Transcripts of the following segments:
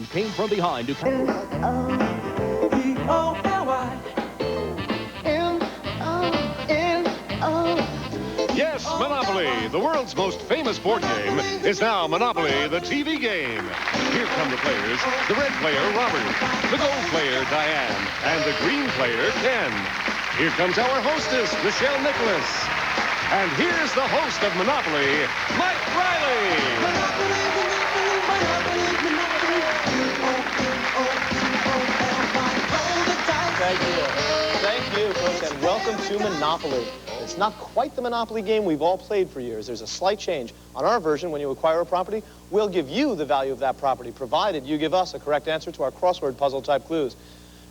came from behind to... Yes, Monopoly, the world's most famous board game, is now Monopoly, the TV game. Here come the players. The red player, Robert. The gold player, Diane. And the green player, Ken. Here comes our hostess, Michelle Nicholas. And here's the host of Monopoly, Mike Reilly. Monopoly, Monopoly, Monopoly, Monopoly. Thank you. Thank you, folks, and welcome to Monopoly. It's not quite the Monopoly game we've all played for years. There's a slight change. On our version, when you acquire a property, we'll give you the value of that property, provided you give us a correct answer to our crossword puzzle-type clues.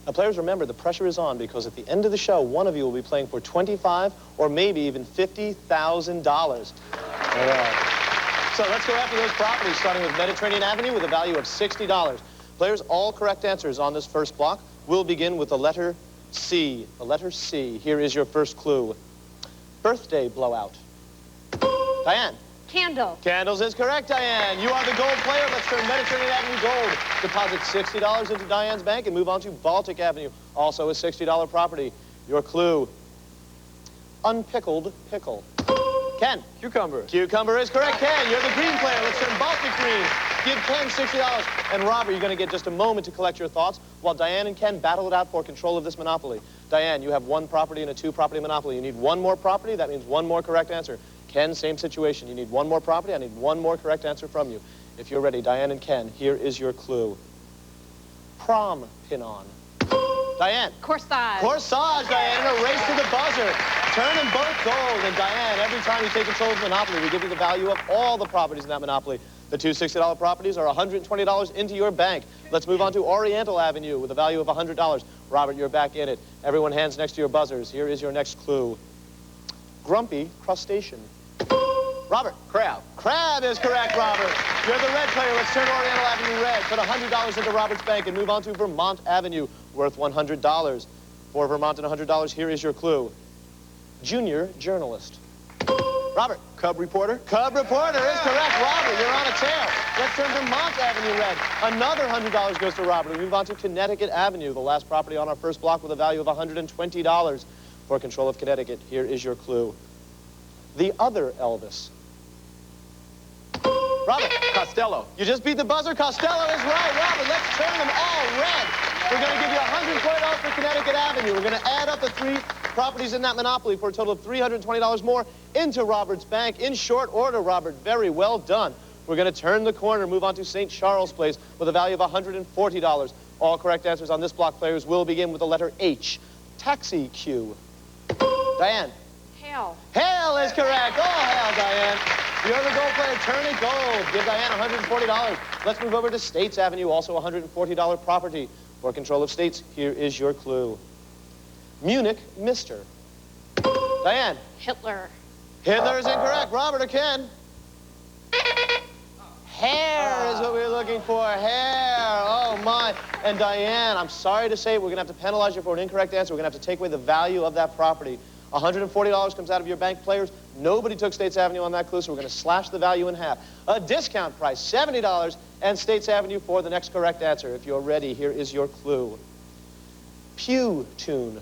Now, players, remember, the pressure is on because at the end of the show, one of you will be playing for $25,000 or maybe even $50,000. All right. So let's go after those properties, starting with Mediterranean Avenue with a value of $60. Players, all correct answers on this first block. We'll begin with the letter C. The letter C. Here is your first clue. Birthday blowout. Diane. Candle. Candles is correct, Diane. You are the gold player. Let's turn Mediterranean Avenue gold. Deposit $60 into Diane's bank and move on to Baltic Avenue, also a $60 property. Your clue, unpickled pickle. Ken. Cucumber. Cucumber is correct, Ken. You're the green player. Let's turn Baltic green. Give Ken $60. And Robert, you're going to get just a moment to collect your thoughts while Diane and Ken battle it out for control of this Monopoly. Diane, you have one property and a two-property Monopoly. You need one more property. That means one more correct answer. Ken, same situation. You need one more property. I need one more correct answer from you. If you're ready, Diane and Ken, here is your clue. Prom pin-on. Diane. Corsage. Corsage, Diane, in a race to the buzzer. Turn them both gold. And Diane, every time you take control of Monopoly, we give you the value of all the properties in that Monopoly. The two $60 properties are $120 into your bank. Let's move on to Oriental Avenue with a value of $100. Robert, you're back in it. Everyone hands next to your buzzers. Here is your next clue. Grumpy crustacean. Robert. Crab. Crab is correct, Robert. You're the red player. Let's turn Oriental Avenue red. Put $100 into Robert's bank and move on to Vermont Avenue, worth $100. For Vermont and $100, here is your clue. Junior journalist. Robert. Cub reporter. Cub reporter is correct, Robert. You're on a tear. Let's turn Vermont Avenue red. Another $100 goes to Robert. We move on to Connecticut Avenue, the last property on our first block with a value of $120. For control of Connecticut, here is your clue. The other Elvis. Robert. Costello. You just beat the buzzer. Costello is right, Robert. Let's turn them all red. We're going to give you $120 for Connecticut Avenue. We're going to add up the three properties in that Monopoly for a total of $320 more into Robert's bank. In short order, Robert. Very well done. We're going to turn the corner, move on to St. Charles Place with a value of $140. All correct answers on this block, players, will begin with the letter H. Taxi queue. Diane. Hail. Hail is correct. All hail, Diane. You're the gold player. Turn it gold. Give Diane $140. Let's move over to States Avenue, also a $140 property. For control of States, here is your clue. Munich Mister. Diane. Hitler. Hitler is incorrect. Robert or Ken? Hair is what we're looking for. Hair. Oh, my. And Diane, I'm sorry to say, we're going to have to penalize you for an incorrect answer. We're going to have to take away the value of that property. $140 comes out of your bank, players. Nobody took States Avenue on that clue, so we're going to slash the value in half. A discount price, $70, and States Avenue for the next correct answer. If you're ready, here is your clue. Pew tune.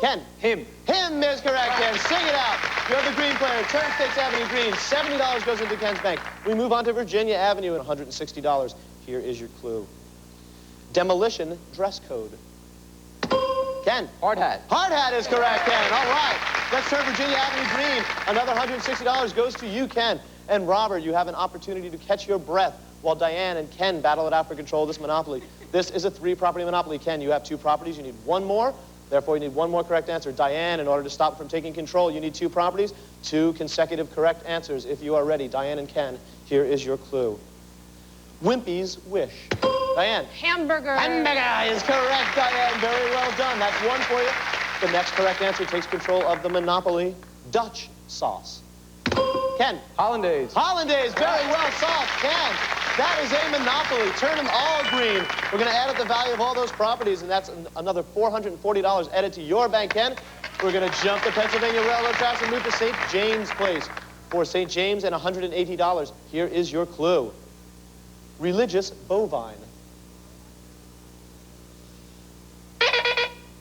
Ken. Him. Him is correct, Ken. Sing it out. You're the green player. Turn States Avenue green. $70 goes into Ken's bank. We move on to Virginia Avenue at $160. Here is your clue. Demolition dress code. Ken. Hard hat. Hard hat is correct, Ken. All right. Let's turn Virginia Avenue green. Another $160 goes to you, Ken. And Robert, you have an opportunity to catch your breath while Diane and Ken battle it out for control of this Monopoly. This is a three-property Monopoly. Ken, you have two properties. You need one more. Therefore, you need one more correct answer. Diane, in order to stop from taking control, you need two properties, two consecutive correct answers. If you are ready, Diane and Ken, here is your clue. Wimpy's Wish. Diane. Hamburger. Hamburger is correct, Diane. Very well done. That's one for you. The next correct answer takes control of the Monopoly. Dutch sauce. Ken. Hollandaise. Hollandaise. Very well solved, Ken. That is a Monopoly. Turn them all green. We're going to add up the value of all those properties, and that's another $440 added to your bank, Ken. We're going to jump the Pennsylvania Railroad tracks and move to St. James Place. For St. James and $180, here is your clue. Religious bovine.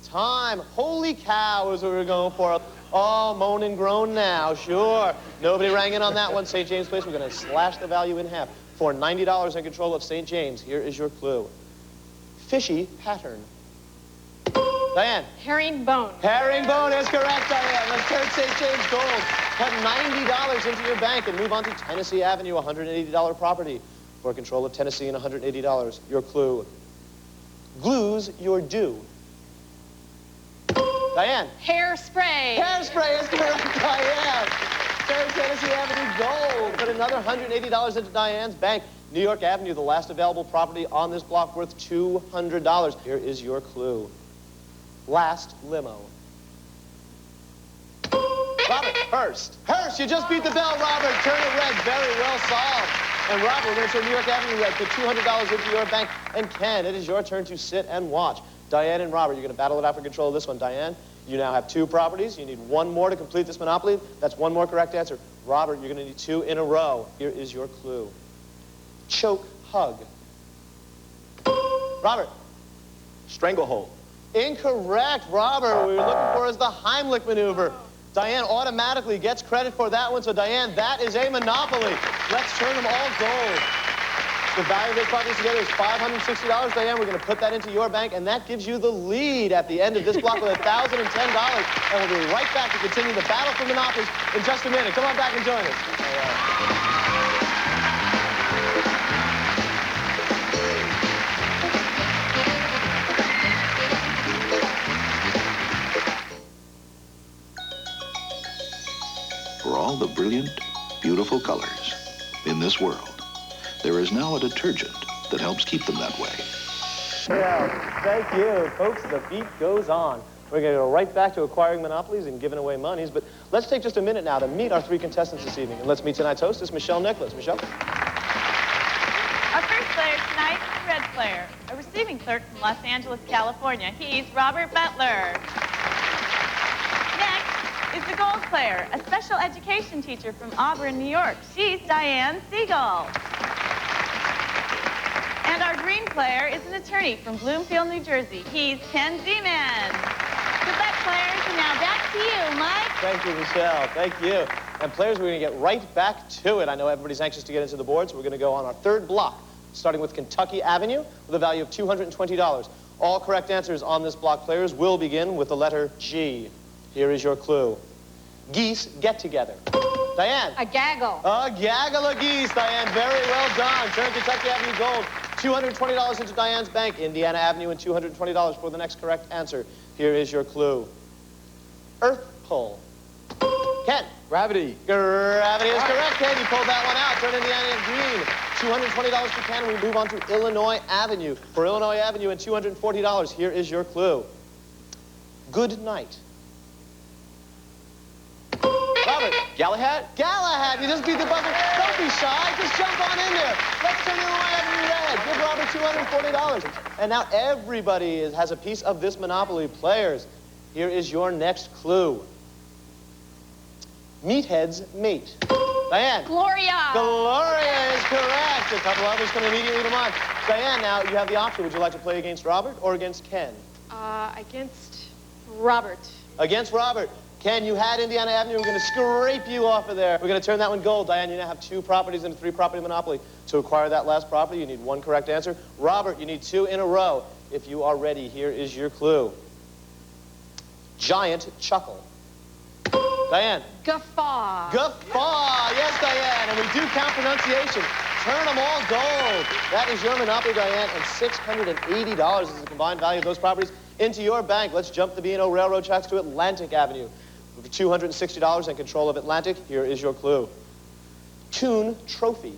Time. Holy cow is what we're going for. Oh, moan and groan now, sure. Nobody rang in on that one. St. James Place, we're going to slash the value in half. For $90 in control of St. James, here is your clue. Fishy pattern. Diane. Herringbone. Herringbone is correct, Diane. Let's turn St. James gold. Put $90 into your bank and move on to Tennessee Avenue, $180 property. For control of Tennessee and $180. Your clue. Glues your due. Diane. Hairspray. Hairspray is correct, Diane. Turn Tennessee Avenue gold. Put another $180 into Diane's bank. New York Avenue, the last available property on this block, worth $200. Here is your clue. Last limo. Robert, Hearst. Hearst, you just beat the bell, Robert. Turn it red. Very well solved. And Robert, we're going to turn New York Avenue red. Put $200 into your bank. And Ken, it is your turn to sit and watch. Diane and Robert, you're going to battle it out for control of this one. Diane, you now have 2 properties. You need 1 more to complete this monopoly. That's 1 more correct answer. Robert, you're going to need 2 in a row. Here is your clue. Choke hug. Robert. Stranglehold. Incorrect, Robert. What we were looking for is the Heimlich maneuver. Diane automatically gets credit for that one. So, Diane, that is a monopoly. Let's turn them all gold. The value of this property together is $560. Diane, we're going to put that into your bank, and that gives you the lead at the end of this block with $1,010. And we'll be right back to continue the battle for monopolies in just a minute. Come on back and join us. All right. For all the brilliant, beautiful colors in this world, there is now a detergent that helps keep them that way. Yeah, thank you. Folks, the beat goes on. We're going to go right back to acquiring monopolies and giving away monies, but let's take just a minute now to meet our 3 contestants this evening. And let's meet tonight's hostess, Michelle Nicholas. Michelle? Our first player tonight is the red player, a receiving clerk from Los Angeles, California. He's Robert Butler. Next is the gold player, a special education teacher from Auburn, New York. She's Diane Siegel. And our green player is an attorney from Bloomfield, New Jersey. He's Ken Zeman. Good luck, players, and now back to you, Mike. Thank you, Michelle. Thank you. And players, we're going to get right back to it. I know everybody's anxious to get into the board, so we're going to go on our 3rd block, starting with Kentucky Avenue with a value of $220. All correct answers on this block, players, will begin with the letter G. Here is your clue. Geese get together. Diane. A gaggle. A gaggle of geese, Diane. Very well done. Turn Kentucky Avenue gold. $220 into Diane's bank. Indiana Avenue and $220 for the next correct answer. Here is your clue. Earth pull. Ken. Gravity. Gravity is correct, Ken. You pulled that one out. Turn Indiana green. $220 to Ken. We move on to Illinois Avenue. For Illinois Avenue and $240, here is your clue. Good night. Robert. Galahad. Galahad, you just beat the buzzer. Don't be shy, just jump on in there. Let's turn Illinois Avenue red. Give Robert $240. And now everybody has a piece of this monopoly. Players, here is your next clue. Meathead's mate. Diane. Gloria. Gloria is correct. A couple others come immediately to mind. Diane, now you have the option. Would you like to play against Robert or against Ken? Against Robert. Against Robert. Ken, you had Indiana Avenue. We're going to scrape you off of there. We're going to turn that one gold. Diane, you now have 2 properties and a 3-property monopoly. To acquire that last property, you need 1 correct answer. Robert, you need 2 in a row. If you are ready, here is your clue. Giant chuckle. Diane. Guffaw. Guffaw. Yes, Diane. And we do count pronunciation. Turn them all gold. That is your monopoly, Diane, and $680 is the combined value of those properties into your bank. Let's jump the B&O Railroad tracks to Atlantic Avenue. For $260 and control of Atlantic, here is your clue. Toon Trophy.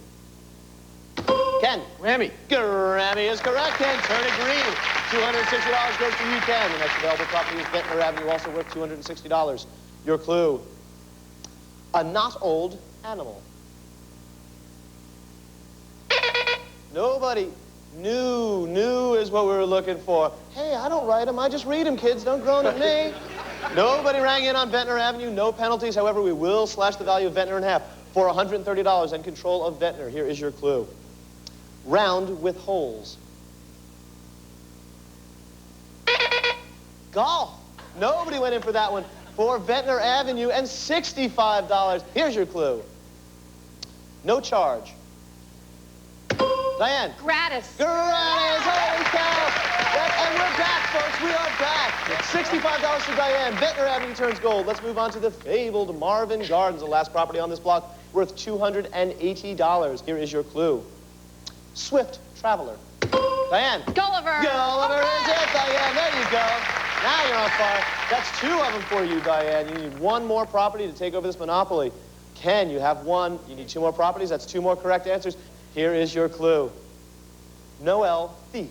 Ken. Grammy. Grammy is correct, Ken. Turn it green. $260 goes to you, Ken. The next available property is Ventnor Avenue, also worth $260. Your clue. A not old animal. Nobody. New is what we were looking for. Hey, I don't write them. I just read them, kids. Don't groan at me. Nobody rang in on Ventnor Avenue. No penalties. However, we will slash the value of Ventnor in half for $130 and control of Ventnor. Here is your clue. Round with holes. Golf. Nobody went in for that one. For Ventnor Avenue and $65. Here's your clue. No charge. Diane. Gratis. Gratis. Holy cow. And we're back, folks. We are back. $65 for Diane. Ventnor Avenue turns gold. Let's move on to the fabled Marvin Gardens, the last property on this block, worth $280. Here is your clue. Swift traveler. Diane. Gulliver. Gulliver is it, Diane. There you go. Now you're on fire. That's 2 of them for you, Diane. You need 1 more property to take over this monopoly. Ken, you have 1. You need 2 more properties. That's 2 more correct answers. Here is your clue. Noel thief.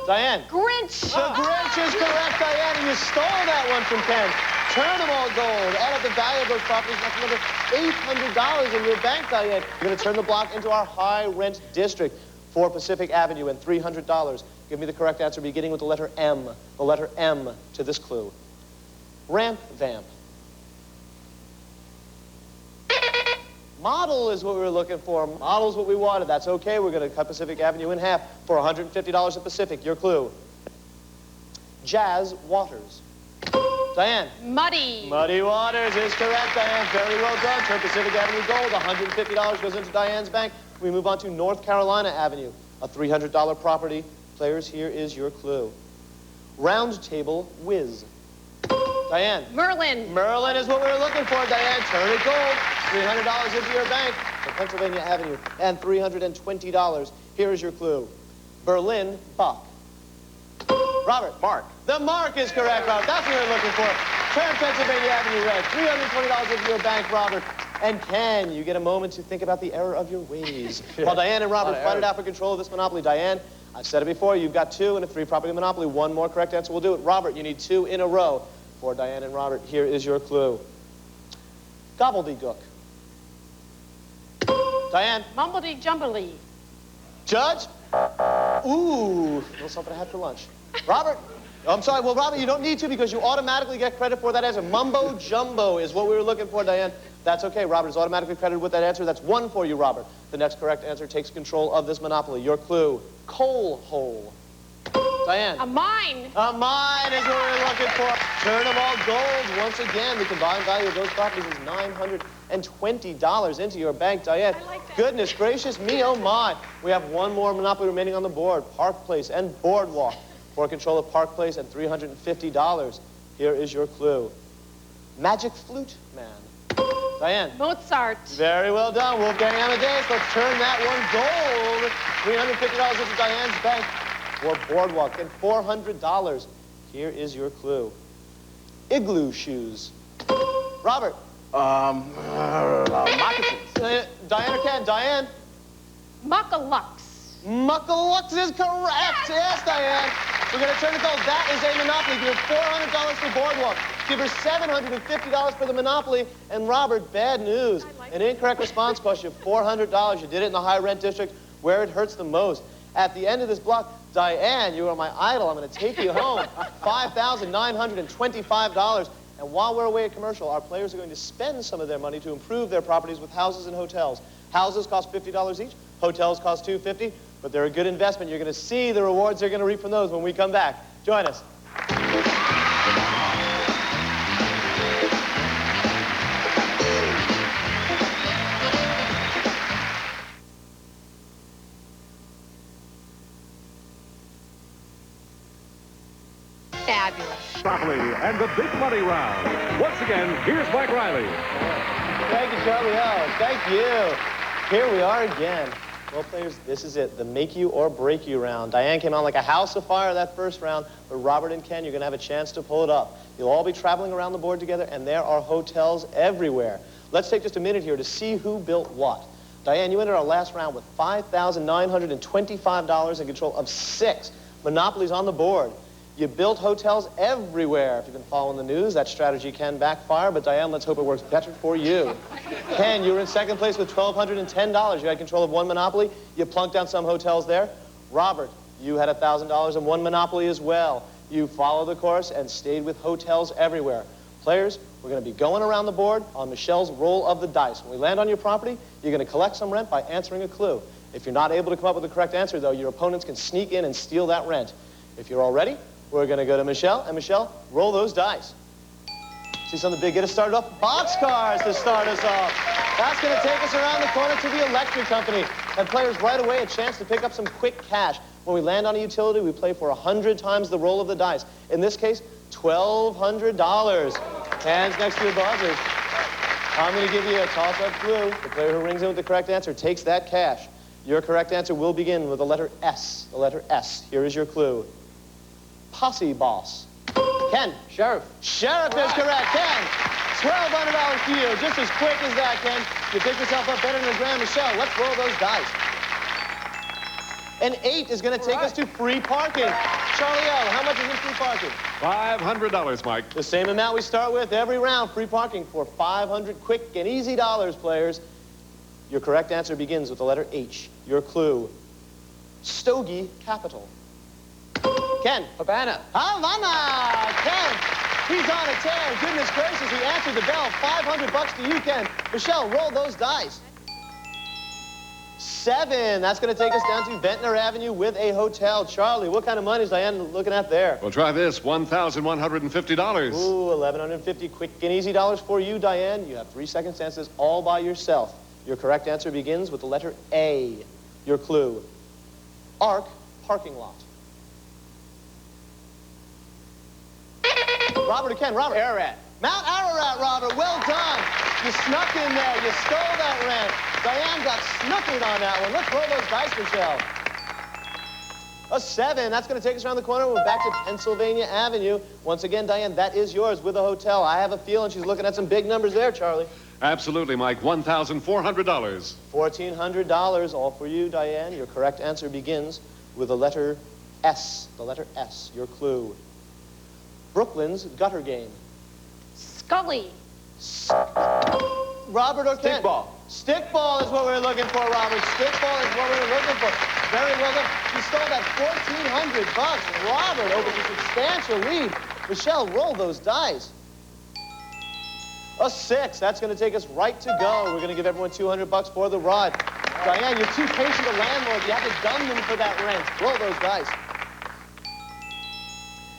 Diane. Grinch. The Grinch is correct, Diane, and you stole that one from Ken. Turn them all gold. Add up the value of those properties. That's another $800 in your bank, Diane. You're going to turn the block into our high-rent district for Pacific Avenue and $300. Give me the correct answer beginning with the letter M. The letter M to this clue. Ramp vamp. Model is what we were looking for. Model is what we wanted. That's okay. We're going to cut Pacific Avenue in half for $150 at Pacific. Your clue. Jazz Waters. Diane. Muddy. Muddy Waters is correct, Diane. Very well done. Turn Pacific Avenue gold. $150 goes into Diane's bank. We move on to North Carolina Avenue, a $300 property. Players, here is your clue. Round Table Whiz. Diane. Merlin. Merlin is what we were looking for, Diane. Turn it gold. $300 into your bank for Pennsylvania Avenue and $320. Here is your clue. Berlin Buck. Robert. Mark. The mark is correct, Robert. That's what we were looking for. Turn Pennsylvania Avenue red. $320 into your bank, Robert. And Ken, you get a moment to think about the error of your ways. While Diane and Robert fight it out for control of this monopoly. Diane, I've said it before, you've got 2 in a 3-property monopoly. 1 more correct answer will do it. Robert, you need 2 in a row. For Diane and Robert, here is your clue. Gobbledygook. Diane. Mumbledy Jumbledy. Judge? Ooh, a little something I had for lunch. Robert? I'm sorry, well, Robert, you don't need to because you automatically get credit for that answer. Mumbo Jumbo is what we were looking for, Diane. That's okay. Robert is automatically credited with that answer. That's 1 for you, Robert. The next correct answer takes control of this monopoly. Your clue, coal hole. Diane. A mine. A mine is what we're looking for. Turn them all gold. Once again, the combined value of those properties is $920 into your bank, Diane. I like that. Goodness gracious me, oh my. We have 1 more monopoly remaining on the board. Park Place and Boardwalk. For control of Park Place and $350. Here is your clue. Magic Flute Man. Diane. Mozart. Very well done, Wolfgang Amadeus. Let's turn that one gold. $350 into Diane's bank for Boardwalk and $400. Here is your clue. Igloo shoes. Robert. Moccasins. Diane or Ken? Diane. Muckalux. Muckalux is correct. Yes, Diane. We're going to turn it gold. That is a monopoly. Give her $400 for Boardwalk. Give her $750 for the monopoly. And Robert, bad news. An incorrect response cost you $400. You did it in the high rent district where it hurts the most. At the end of this block, Diane, you are my idol. I'm going to take you home. $5,925. And while we're away at commercial, our players are going to spend some of their money to improve their properties with houses and hotels. Houses cost $50 each. Hotels cost $250. But they're a good investment. You're going to see the rewards they're going to reap from those when we come back. Join us. Fabulous. Monopoly and the big money round. Once again, here's Mike Reilly. Thank you, Charlie O. Thank you. Here we are again. Well, players, this is it, the make you or break you round. Diane came on like a house of fire that first round, but Robert and Ken, you're going to have a chance to pull it up. You'll all be traveling around the board together, and there are hotels everywhere. Let's take just a minute here to see who built what. Diane, you entered our last round with $5,925 in control of 6 monopolies on the board. You built hotels everywhere. If you've been following the news, that strategy can backfire, but Diane, let's hope it works better for you. Ken, you were in second place with $1,210. You had control of 1 monopoly. You plunked down some hotels there. Robert, you had $1,000 and 1 monopoly as well. You followed the course and stayed with hotels everywhere. Players, we're going to be going around the board on Michelle's roll of the dice. When we land on your property, you're going to collect some rent by answering a clue. If you're not able to come up with the correct answer, though, your opponents can sneak in and steal that rent. If you're all ready, we're going to go to Michelle. And Michelle, roll those dice. See something big? Get us started off. Boxcars to start us off. That's going to take us around the corner to the electric company. And players right away a chance to pick up some quick cash. When we land on a utility, we play for 100 times the roll of the dice. In this case, $1,200. Hands next to your buzzers. I'm going to give you a toss-up clue. The player who rings in with the correct answer takes that cash. Your correct answer will begin with the letter S. The letter S. Here is your clue. Posse boss. Ken. Sheriff. Sheriff is correct. Ken, $1,200 for you. Just as quick as that, Ken. You pick yourself up better than a grand. Michelle, let's roll those dice. An 8 is going to take us to free parking. Charlie L., how much is in free parking? $500, Mike. The same amount we start with every round. Free parking for 500 quick and easy dollars, players. Your correct answer begins with the letter H. Your clue. Stogie Capital. Ken. Havana. Havana! Ken, he's on a tear. Goodness gracious, he answered the bell. $500 to you, Ken. Michelle, roll those dice. 7. That's going to take us down to Ventnor Avenue with a hotel. Charlie, what kind of money is Diane looking at there? Well, try this, $1,150. Ooh, $1,150 quick and easy dollars for you, Diane. You have 3 seconds to answer this all by yourself. Your correct answer begins with the letter A. Your clue. Arc parking lot. Robert or Ken? Robert. Ararat. Mount Ararat, Robert. Well done. You snuck in there. You stole that rent. Diane got snookered on that one. Let's roll those dice, Michelle. A 7. That's going to take us around the corner. We're back to Pennsylvania Avenue. Once again, Diane, that is yours with a hotel. I have a feeling she's looking at some big numbers there, Charlie. Absolutely, Mike. $1,400. $1,400, all for you, Diane. Your correct answer begins with the letter S. The letter S. Your clue. Brooklyn's gutter game. Scully. Robert or Ken? Stickball. Stickball is what we're looking for, Robert. Stickball is what we're looking for. Very well done. You stole that $1,400. Robert over a substantial lead. Michelle, roll those dice. A 6. That's going to take us right to go. We're going to give everyone $200 for the ride. Diane, you're too patient a landlord. You have to gun them for that rent. Roll those dice.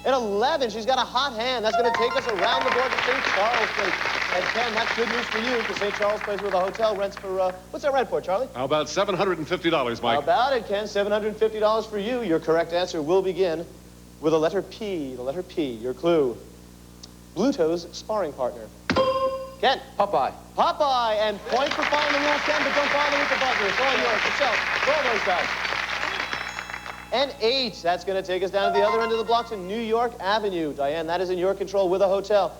An 11. She's got a hot hand. That's going to take us around the board to St. Charles Place. And Ken, that's good news for you, because St. Charles Place with a hotel rents for, what's that rent for, Charlie? How about $750, Mike? How about it, Ken? $750 for you. Your correct answer will begin with the letter P. The letter P. Your clue. Bluto's sparring partner. Ken. Popeye. Popeye. And point for following the rules, Ken, but don't bother with the buzzer. It's all yours. Michelle, roll those dice. And 8. That's going to take us down to the other end of the block to New York Avenue. Diane, that is in your control with a hotel.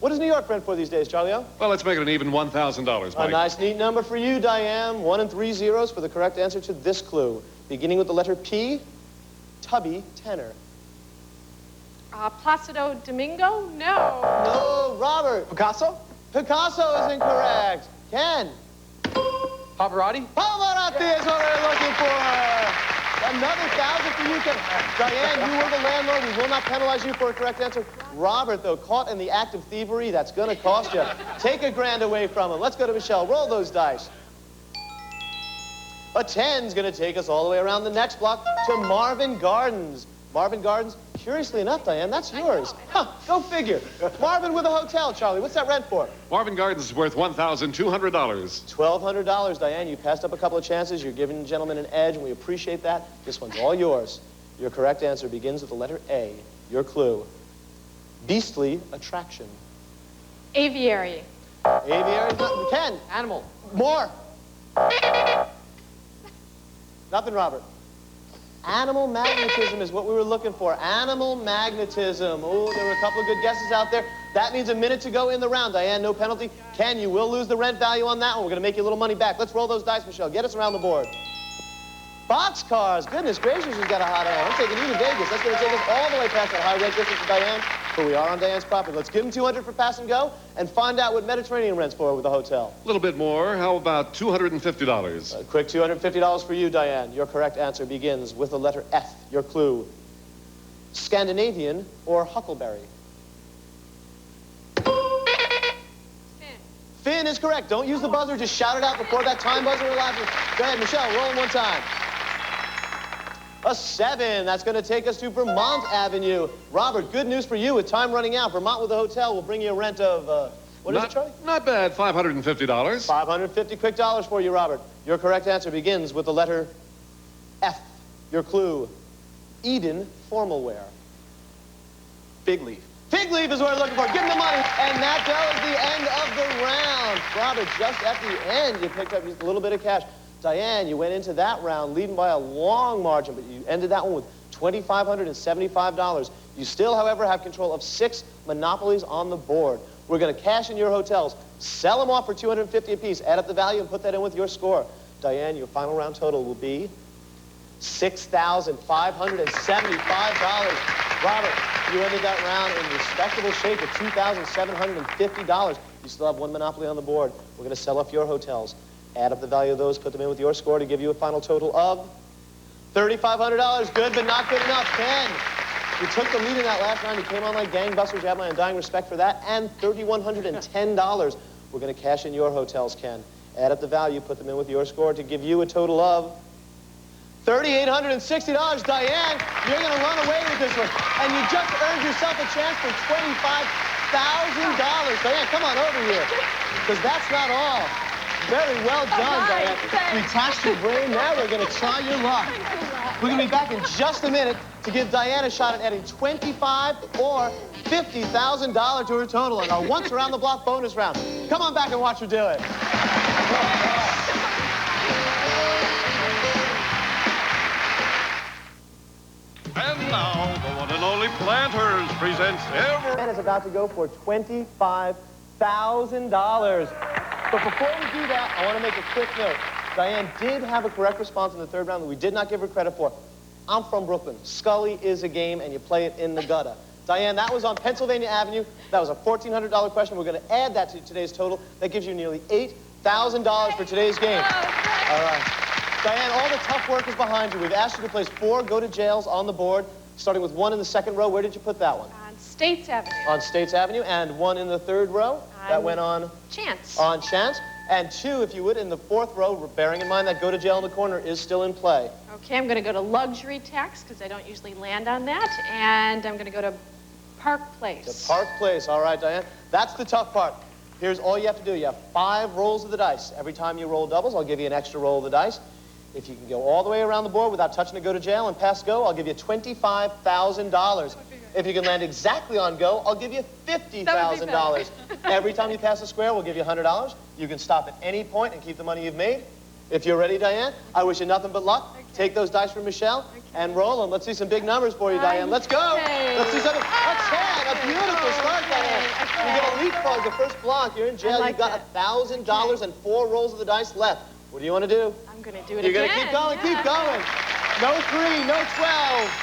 What does New York rent for these days, Charlie-O? Well, let's make it an even $1,000, Mike. A nice, neat number for you, Diane. 1 and 3 zeros for the correct answer to this clue. Beginning with the letter P, Tubby Tenor. Placido Domingo? No. No, Robert. Picasso. Picasso is incorrect. Ken. Pavarotti. Pavarotti is what we're looking for. Another 1,000 for you, Ken. Diane, you were the landlord. We will not penalize you for a correct answer. Robert, though, caught in the act of thievery, that's going to cost you. Take a grand away from him. Let's go to Michelle. Roll those dice. A 10's going to take us all the way around the next block to Marvin Gardens. Marvin Gardens, curiously enough, Diane, that's yours. Huh, go figure. Marvin with a hotel, Charlie. What's that rent for? Marvin Gardens is worth $1,200. $1,200, Diane. You passed up a couple of chances. You're giving the gentleman an edge, and we appreciate that. This one's all yours. Your correct answer begins with the letter A. Your clue. Beastly attraction. Aviary. Aviary. Ken. Animal. More. Nothing, Robert. Animal magnetism is what we were looking for. Animal magnetism. Oh, there were a couple of good guesses out there. That means a minute to go in the round. Diane, no penalty. Ken, you will lose the rent value on that one. We're going to make you a little money back. Let's roll those dice, Michelle. Get us around the board. Boxcars. Goodness gracious, she's got a hot hand. I'm taking you to Vegas. That's going to take us all the way past that high rent distance to Diane. But we are on Diane's property. Let's give them $200 for pass and go and find out what Mediterranean rent's for with the hotel. A little bit more. How about $250? A quick $250 for you, Diane. Your correct answer begins with the letter F. Your clue. Scandinavian or Huckleberry. Finn. Spin is correct. Don't use the buzzer. Just shout it out before that time buzzer elapses. Go ahead, Michelle. Rolling one time. A 7. That's going to take us to Vermont Avenue. Robert, good news for you. With time running out, Vermont with a hotel will bring you a rent of, what is it, Charlie? Not bad, $550. $550 quick dollars for you, Robert. Your correct answer begins with the letter F. Your clue, Eden formal wear. Fig leaf. Fig leaf is what we're looking for. Give him the money. And that is the end of the round. Robert, just at the end, you picked up just a little bit of cash. Diane, you went into that round leading by a long margin, but you ended that one with $2,575. You still, however, have control of 6 Monopolies on the board. We're going to cash in your hotels, sell them off for $250 apiece, add up the value, and put that in with your score. Diane, your final round total will be $6,575. Robert, you ended that round in respectable shape at $2,750. You still have 1 Monopoly on the board. We're going to sell off your hotels. Add up the value of those, put them in with your score to give you a final total of $3,500. Good, but not good enough. Ken, you took the lead in that last round. You came on like gangbusters. You have my undying respect for that. And $3,110. We're going to cash in your hotels, Ken. Add up the value, put them in with your score to give you a total of $3,860. Diane, you're going to run away with this one. And you just earned yourself a chance for $25,000. Diane, come on over here, because that's not all. Very well done, Diane. We touched your brain. Now we're going to try your luck. We're going to be back in just a minute to give Diane a shot at adding $25,000 or $50,000 to her total in our once around the block bonus round. Come on back and watch her do it. And now, the one and only Planters presents Diane is about to go for $25,000. But before we do that, I want to make a quick note. Diane did have a correct response in the third round that we did not give her credit for. I'm from Brooklyn. Scully is a game, and you play it in the gutter. Diane, that was on Pennsylvania Avenue. That was a $1,400 question. We're going to add that to today's total. That gives you nearly $8,000 for today's game. All right. Diane, all the tough work is behind you. We've asked you to place 4 go-to-jails on the board, starting with 1 in the second row. Where did you put that one? On States Avenue. On States Avenue. And 1 in the third row? That went on? Chance. On Chance. And 2, if you would, in the 4th row, bearing in mind that go-to-jail in the corner is still in play. Okay, I'm going to go to luxury tax because I don't usually land on that. And I'm going to go to Park Place. To Park Place. All right, Diane. That's the tough part. Here's all you have to do. You have 5 rolls of the dice. Every time you roll doubles, I'll give you an extra roll of the dice. If you can go all the way around the board without touching the go-to-jail and pass go, I'll give you $25,000. If you can land exactly on go, I'll give you $50,000. Every time you pass a square, we'll give you $100. You can stop at any point and keep the money you've made. If you're ready, Diane, I wish you nothing but luck. Okay. Take those dice from Michelle and roll them. Let's see some big numbers for you, Diane. Let's go. Let's see something. A 10, a beautiful start, Diane. You get a leapfrog the first block. You're in jail. You've got $1,000 and 4 rolls of the dice left. What do you want to do? I'm going to do it You're again. You're going to keep going, keep going. No 3, no 12.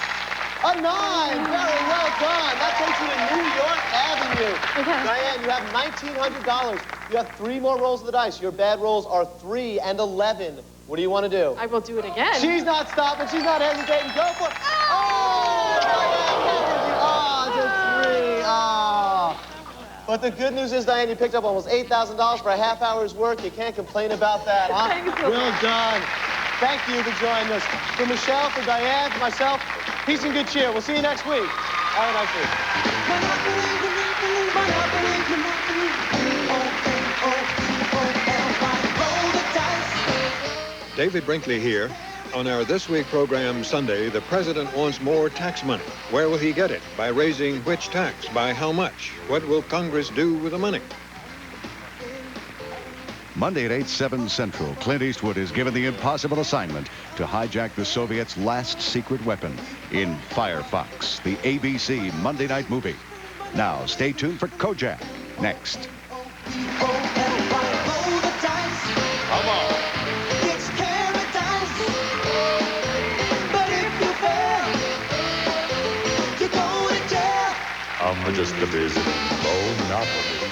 A 9, very well done. That takes you to New York Avenue. Okay. Diane, you have $1,900. You have 3 more rolls of the dice. Your bad rolls are 3 and 11. What do you want to do? I will do it again. She's not stopping. She's not hesitating. Go for it. Oh, Diane, to 3. Oh. But the good news is, Diane, you picked up almost $8,000 for a half hour's work. You can't complain about that, huh? Well done. Thank you for joining us. For Michelle, for Diane, for myself, peace and good cheer. We'll see you next week. Have a nice week. David Brinkley here. On our This Week program Sunday, the president wants more tax money. Where will he get it? By raising which tax? By how much? What will Congress do with the money? Monday at 8/7 Central, Clint Eastwood is given the impossible assignment to hijack the Soviets' last secret weapon in Firefox, the ABC Monday night movie. Now, stay tuned for Kojak next. Come on. I'm just a busy Monopoly.